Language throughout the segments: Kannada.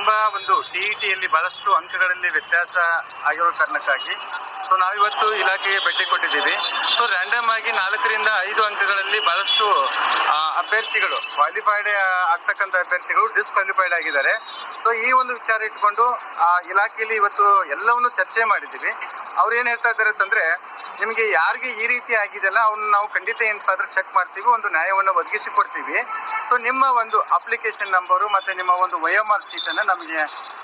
ತುಂಬಾ ಒಂದು ಟಿಇಟಿಯಲ್ಲಿ ಬಹಳಷ್ಟು ಅಂಕಗಳಲ್ಲಿ ವ್ಯತ್ಯಾಸ ಆಗಿರೋ ಕಾರಣಕ್ಕಾಗಿ ಸೊ ನಾವಿವತ್ತು ಇಲಾಖೆಗೆ ಭೇಟಿ ಕೊಟ್ಟಿದ್ದೀವಿ. ಸೊ ರ್ಯಾಂಡಮ್ ಆಗಿ 4 ರಿಂದ 5 ಅಂಕಗಳಲ್ಲಿ ಬಹಳಷ್ಟು ಅಭ್ಯರ್ಥಿಗಳು ಕ್ವಾಲಿಫೈಡ್ ಆಗ್ತಕ್ಕಂಥ ಅಭ್ಯರ್ಥಿಗಳು ಡಿಸ್ಕ್ವಾಲಿಫೈಡ್ ಆಗಿದ್ದಾರೆ. ಸೊ ಈ ಒಂದು ವಿಚಾರ ಇಟ್ಕೊಂಡು ಇಲಾಖೆಯಲ್ಲಿ ಇವತ್ತು ಎಲ್ಲವನ್ನು ಚರ್ಚೆ ಮಾಡಿದ್ದೀವಿ. ಅವ್ರು ಏನ್ ಹೇಳ್ತಾ ಇದ್ದಾರೆ ಅಂತಂದ್ರೆ, ನಿಮಗೆ ಯಾರಿಗೆ ಈ ರೀತಿ ಆಗಿದೆಯಲ್ಲ ಅವ್ನ ನಾವು ಖಂಡಿತ ಏನಪ್ಪಾ ಅಂದ್ರೆ ಚೆಕ್ ಮಾಡ್ತೀವಿ, ಒಂದು ನ್ಯಾಯವನ್ನು ಒದಗಿಸಿ ಕೊಡ್ತೀವಿ. ಸೊ ನಿಮ್ಮ ಒಂದು ಅಪ್ಲಿಕೇಶನ್ ನಂಬರು ಮತ್ತೆ ನಿಮ್ಮ ಒಂದು OMR ಸೀಟನ್ನು ನಮಗೆ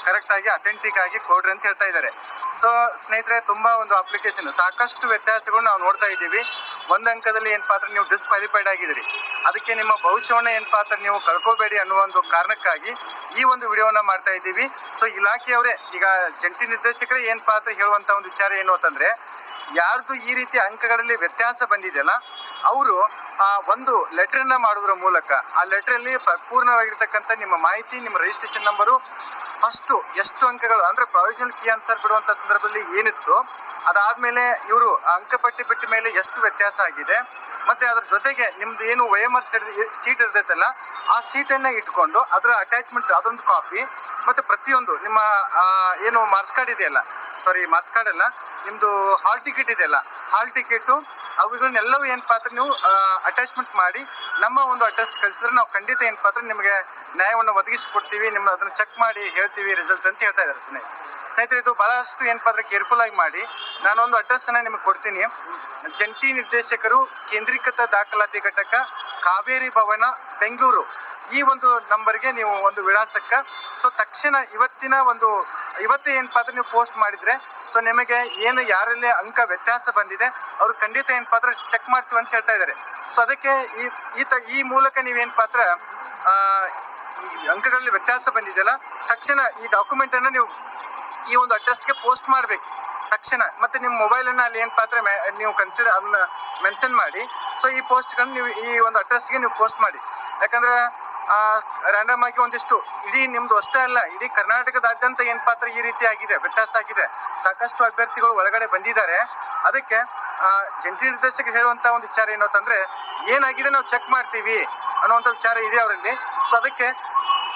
ಕರೆಕ್ಟ್ ಆಗಿ ಅಥೆಂಟಿಕ್ ಆಗಿ ಕೊಡ್ರಿ ಅಂತ ಹೇಳ್ತಾ ಇದ್ದಾರೆ. ಸೊ ಸ್ನೇಹಿತರೆ, ತುಂಬಾ ಒಂದು ಅಪ್ಲಿಕೇಶನ್ ಸಾಕಷ್ಟು ವ್ಯತ್ಯಾಸಗಳು ನಾವು ನೋಡ್ತಾ ಇದ್ದೀವಿ. ಒಂದು ಅಂಕದಲ್ಲಿ ಏನಪ್ಪಾ ಅಂದ್ರೆ ನೀವು ಡಿಸ್ಕ್ವಾಲಿಫೈಡ್ ಆಗಿದ್ದೀರಿ, ಅದಕ್ಕೆ ನಿಮ್ಮ ಭವಿಷ್ಯವನ್ನ ಏನಪ್ಪಾ ಅಂದ್ರೆ ನೀವು ಕಳ್ಕೋಬೇಡಿ ಅನ್ನುವ ಒಂದು ಕಾರಣಕ್ಕಾಗಿ ಈ ಒಂದು ವಿಡಿಯೋನ ಮಾಡ್ತಾ ಇದ್ದೀವಿ. ಸೊ ಇಲಾಖೆಯವರೇ ಈಗ ಜಂಟಿ ನಿರ್ದೇಶಕರೇ ಏನಪ್ಪಾ ಅಂತ ಹೇಳುವಂತ ಒಂದು ವಿಚಾರ ಏನು ಅಂತಂದ್ರೆ, ಯಾರ್ದು ಈ ರೀತಿ ಅಂಕಗಳಲ್ಲಿ ವ್ಯತ್ಯಾಸ ಬಂದಿದೆಯಲ್ಲ ಅವರು ಒಂದು ಲೆಟರ್ನ ಮಾಡೋದ್ರ ಮೂಲಕ ಆ ಲೆಟರಲ್ಲಿ ಪೂರ್ಣವಾಗಿರ್ತಕ್ಕಂಥ ನಿಮ್ಮ ಮಾಹಿತಿ, ನಿಮ್ಮ ರಿಜಿಸ್ಟ್ರೇಷನ್ ನಂಬರು, ಫಸ್ಟು ಎಷ್ಟು ಅಂಕಗಳು ಅಂದ್ರೆ ಪ್ರಾವಿಷನಲ್ ಕೀ ಆನ್ಸರ್ ಬಿಡುವಂಥ ಸಂದರ್ಭದಲ್ಲಿ ಏನಿತ್ತು, ಅದಾದ್ಮೇಲೆ ಇವರು ಅಂಕಪಟ್ಟಿ ಬಿಟ್ಟ ಮೇಲೆ ಎಷ್ಟು ವ್ಯತ್ಯಾಸ ಆಗಿದೆ, ಮತ್ತೆ ಅದ್ರ ಜೊತೆಗೆ ನಿಮ್ದು ಏನು OMR ಸೀಟ್ ಇರ್ತೈತಲ್ಲ ಆ ಸೀಟನ್ನು ಇಟ್ಕೊಂಡು ಅದರ ಅಟ್ಯಾಚ್ಮೆಂಟ್ ಅದೊಂದು ಕಾಪಿ, ಮತ್ತೆ ಪ್ರತಿಯೊಂದು ನಿಮ್ಮ ಏನು ಮಾರ್ಕ್ಸ್ ಕಾರ್ಡ್ ಇದೆಯಲ್ಲ, ಮಾರ್ಕ್ಸ್ ಕಾರ್ಡ್ ಅಲ್ಲ, ನಿಮ್ದು ಹಾಲ್ ಟಿಕೆಟ್ ಇದೆಯಲ್ಲ, ಹಾಲ್ ಟಿಕೆಟು ಅವುಗಳನ್ನೆಲ್ಲವೂ ಏನಪ್ಪಾ ಅಂದ್ರೆ ನೀವು ಅಟ್ಯಾಚ್ಮೆಂಟ್ ಮಾಡಿ ನಮ್ಮ ಒಂದು ಅಡ್ರೆಸ್ ಕಳಿಸಿದ್ರೆ ನಾವು ಖಂಡಿತ ಏನಪ್ಪಾ ಅಂದ್ರೆ ನಿಮಗೆ ನ್ಯಾಯವನ್ನು ಒದಗಿಸಿಕೊಡ್ತೀವಿ, ನಿಮ್ಮ ಅದನ್ನು ಚೆಕ್ ಮಾಡಿ ಹೇಳ್ತೀವಿ ರಿಸಲ್ಟ್ ಅಂತ ಹೇಳ್ತಾ ಇದ್ದಾರೆ. ಸ್ನೇಹಿತರೆ, ಇದು ಬಹಳಷ್ಟು ಏನಪ್ಪಾ ಅಂದ್ರೆ ಕೇರ್ಫುಲ್ ಆಗಿ ಮಾಡಿ. ನಾನೊಂದು ಅಡ್ರೆಸ್ ಅನ್ನ ನಿಮಗೆ ಕೊಡ್ತೀನಿ. ಜಂಟಿ ನಿರ್ದೇಶಕರು ಕೇಂದ್ರೀಕೃತ ದಾಖಲಾತಿ ಘಟಕ, ಕಾವೇರಿ ಭವನ, ಬೆಂಗಳೂರು. ಈ ಒಂದು ನಂಬರ್ಗೆ ನೀವು ಒಂದು ವಿಳಾಸಕ್ಕ ಸೊ ತಕ್ಷಣ ಇವತ್ತು ಏನಪ್ಪಾ ಅಂದ್ರೆ ನೀವು ಪೋಸ್ಟ್ ಮಾಡಿದ್ರೆ ಸೊ ನಿಮಗೆ ಏನು ಯಾರಲ್ಲಿ ಅಂಕ ವ್ಯತ್ಯಾಸ ಬಂದಿದೆ ಅವ್ರು ಖಂಡಿತ ಏನಪ್ಪಾ ಅಂದ್ರೆ ಚೆಕ್ ಮಾಡ್ತೀವಿ ಅಂತ ಹೇಳ್ತಾ ಇದ್ದಾರೆ. ಸೊ ಅದಕ್ಕೆ ಈ ಮೂಲಕ ನೀವೇನಪ್ಪಾ ಅಂದ್ರೆ ಈ ಅಂಕಗಳಲ್ಲಿ ವ್ಯತ್ಯಾಸ ಬಂದಿದೆಯಲ್ಲ ತಕ್ಷಣ ಈ ಡಾಕ್ಯುಮೆಂಟ್ ಅನ್ನ ನೀವು ಈ ಒಂದು ಅಡ್ರೆಸ್ಗೆ ಪೋಸ್ಟ್ ಮಾಡ್ಬೇಕು ತಕ್ಷಣ. ಮತ್ತೆ ನಿಮ್ಮ ಮೊಬೈಲ್ ಅನ್ನ ಅಲ್ಲಿ ಏನಪ್ಪಾ ಅಂದ್ರೆ ನೀವು ಅದನ್ನ ಮೆನ್ಷನ್ ಮಾಡಿ ಸೊ ಈ ಪೋಸ್ಟ್ಗಳನ್ನ ನೀವು ಈ ಒಂದು ಅಡ್ರೆಸ್ಗೆ ನೀವು ಪೋಸ್ಟ್ ಮಾಡಿ. ಯಾಕಂದ್ರೆ ರ್ಯಾಂಡಮ್ ಆಗಿ ಒಂದಿಷ್ಟು ಇಡೀ ನಿಮ್ದು ಅಷ್ಟೇ ಅಲ್ಲ, ಇಡೀ ಕರ್ನಾಟಕದಾದ್ಯಂತ ಏನಪ್ಪಾ ಅಂದ್ರೆ ಈ ರೀತಿ ಆಗಿದೆ, ವ್ಯತ್ಯಾಸ ಆಗಿದೆ. ಸಾಕಷ್ಟು ಅಭ್ಯರ್ಥಿಗಳು ಒಳಗಡೆ ಬಂದಿದ್ದಾರೆ. ಅದಕ್ಕೆ ಜಂಟಿ ನಿರ್ದೇಶಕರು ಹೇಳುವಂತ ಒಂದು ವಿಚಾರ ಏನು ಅಂತಂದ್ರೆ, ಏನಾಗಿದೆ ನಾವು ಚೆಕ್ ಮಾಡ್ತೀವಿ ಅನ್ನುವಂಥ ವಿಚಾರ ಇದೆ ಅವರಲ್ಲಿ. ಸೊ ಅದಕ್ಕೆ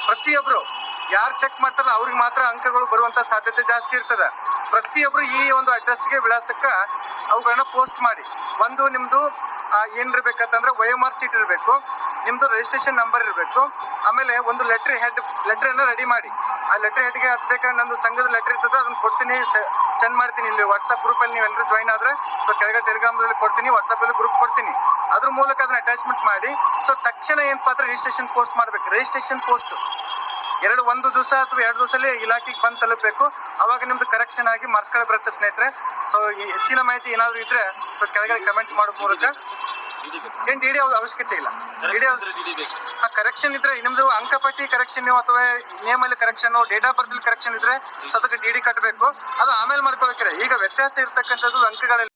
ಪ್ರತಿಯೊಬ್ರು ಯಾರು ಚೆಕ್ ಮಾಡ್ತಾರ ಅವ್ರಿಗೆ ಮಾತ್ರ ಅಂಕಗಳು ಬರುವಂತ ಸಾಧ್ಯತೆ ಜಾಸ್ತಿ ಇರ್ತದೆ. ಪ್ರತಿಯೊಬ್ರು ಈ ಒಂದು ಅಡ್ರೆಸ್ಗೆ ವಿಳಾಸಕ್ಕ ಅವುಗಳನ್ನ ಪೋಸ್ಟ್ ಮಾಡಿ. ಒಂದು ನಿಮ್ದು ಏನಿರ್ಬೇಕಂತಂದ್ರೆ OMR ಸೀಟ್ ಇರಬೇಕು, ನಿಮ್ದು ರಿಜಿಸ್ಟ್ರೇಷನ್ ನಂಬರ್ ಇರಬೇಕು, ಆಮೇಲೆ ಒಂದು ಲೆಟರ್ ರೆಡಿ ಮಾಡಿ. ಆ ಲೆಟರ್ ಹೆಡ್ಗೆ ಹಾಕ್ಬೇಕಾದ್ರೆ ನಂದು ಸಂಘದ ಲೆಟರ್ ಇರ್ತದೆ, ಅದನ್ನ ಕೊಡ್ತೀನಿ, ಸೆಂಡ್ ಮಾಡ್ತೀನಿ. ಇಲ್ಲಿ ವಾಟ್ಸ್ಆಪ್ ಗ್ರೂಪ್ ಅಲ್ಲಿ ನೀವೆಲ್ಲರೂ ಜಾಯ್ನ್ ಆದ್ರೆ ಸೊ ಕೆಳಗೆ ಟೆಲಿಗ್ರಾಮದಲ್ಲಿ ಕೊಡ್ತೀನಿ, ವಾಟ್ಸ್ಆಪ್ ಅಲ್ಲಿ ಗ್ರೂಪ್ ಕೊಡ್ತೀನಿ, ಅದ್ರ ಮೂಲಕ ಅದನ್ನ ಅಟ್ಯಾಚ್ಮೆಂಟ್ ಮಾಡಿ. ಸೊ ತಕ್ಷಣ ಏನಪ್ಪಾ ಅಂದ್ರೆ ರಿಜಿಸ್ಟ್ರೇಷನ್ ಪೋಸ್ಟ್ ಮಾಡ್ಬೇಕು. ರಿಜಿಸ್ಟ್ರೇಷನ್ ಪೋಸ್ಟ್ ಒಂದು ದಿವಸ ಅಥವಾ 2 ದಿವಸದಲ್ಲಿ ಇಲಾಖೆಗೆ ಬಂದು ತಲುಪಬೇಕು. ಅವಾಗ ನಿಮ್ದು ಕರೆಕ್ಷನ್ ಆಗಿ ಮಾರ್ಕ್ಸ್ ಕಾರ್ಡ್ ಬರುತ್ತೆ ಸ್ನೇಹಿತರೆ. ಸೊ ಈ ಹೆಚ್ಚಿನ ಮಾಹಿತಿ ಏನಾದ್ರು ಇದ್ರೆ ಸೊ ಕೆಳಗಡೆ ಕಮೆಂಟ್ ಮಾಡೋ ಮೂಲಕ. ಏನ್ ಡಿ ಅವಶ್ಯಕತೆ ಇಲ್ಲ, ಕರೆಕ್ಷನ್ ಇದ್ರೆ ನಿಮ್ದು ಅಂಕಪಟ್ಟಿ ಕರೆಕ್ಷನ್ ಅಥವಾ ನೇಮ್ ಅಲ್ಲಿ correction, date of birth correction ಇದ್ರೆ ಸೊ ಅದಕ್ಕೆ DD ಕಟ್ಟಬೇಕು. ಅದು ಆಮೇಲೆ ಮಾಡ್ಕೊಳಕ್ಕಿಲ್ಲ. ಈಗ ವ್ಯತ್ಯಾಸ ಇರ್ತಕ್ಕಂಥದ್ದು ಅಂಕಗಳಲ್ಲಿ